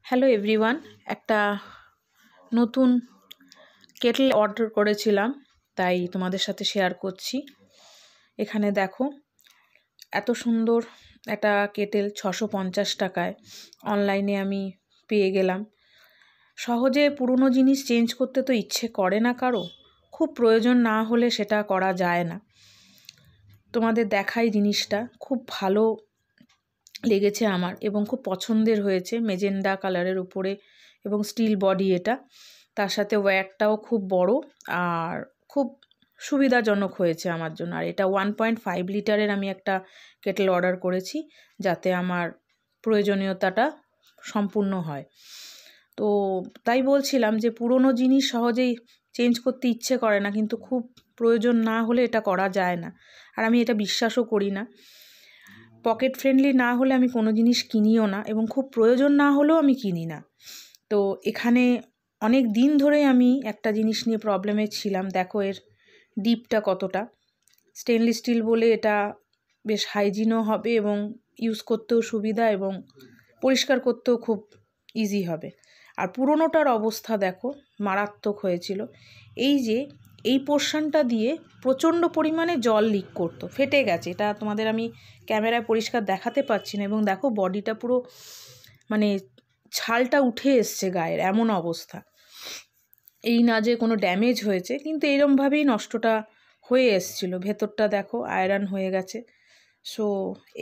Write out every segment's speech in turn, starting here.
Hello everyone, একটা নতুন Kettle order করেছিলাম, তাই তোমাদের সাথে শেয়ার করছি। এখানে দেখো, এত সুন্দর একটা কেটেল 650 টাকায় অনলাইনে আমি পেয়ে গেলাম। সহজে পুরনো জিনিস চেঞ্জ করতে তো ইচ্ছে করে না কারো, খুব প্রয়োজন না হলে সেটা করা যায় না। তোমাদের দেখাই জিনিসটা খুব ভালো লেগেছে আমার এবং খুব পছন্দের হয়েছে। মেজেন্ডা কালারের উপরে এবং স্টিল বডি এটা, তার সাথে ওয়্যারটাও খুব বড় আর খুব সুবিধাজনক হয়েছে আমার জন্য। আর এটা 1.5 লিটারের আমি একটা কেটল অর্ডার করেছি, যাতে আমার প্রয়োজনীয়তাটা সম্পূর্ণ হয়। তো তাই বলছিলাম যে পুরনো জিনিস সহজেই চেঞ্জ করতে ইচ্ছে করে না, কিন্তু খুব প্রয়োজন না হলে এটা করা যায় না। আর আমি এটা বিশ্বাসও করি না। পকেট ফ্রেন্ডলি না হলে আমি কোনো জিনিস কিনিও না, এবং খুব প্রয়োজন না হলেও আমি কিনি না। তো এখানে অনেক দিন ধরেই আমি একটা জিনিস নিয়ে প্রবলেমে ছিলাম। দেখো এর ডিপটা কতটা। স্টেনলেস স্টিল বলে এটা বেশ হাইজিনও হবে এবং ইউজ করতেও সুবিধা এবং পরিষ্কার করতেও খুব ইজি হবে। আর পুরোনোটার অবস্থা দেখো, মারাত্মক হয়েছিল। এই পোর্শনটা দিয়ে প্রচণ্ড পরিমাণে জল লিক করতো, ফেটে গেছে। এটা তোমাদের আমি ক্যামেরায় পরিষ্কার দেখাতে পাচ্ছি না, এবং দেখো বডিটা পুরো মানে ছালটা উঠে এসছে গায়ের, এমন অবস্থা। এই না যে কোনো ড্যামেজ হয়েছে, কিন্তু এরমভাবেই নষ্টটা হয়ে এসছিল। ভেতরটা দেখো আয়রন হয়ে গেছে। সো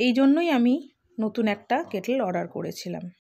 এই জন্যই আমি নতুন একটা কেটল অর্ডার করেছিলাম।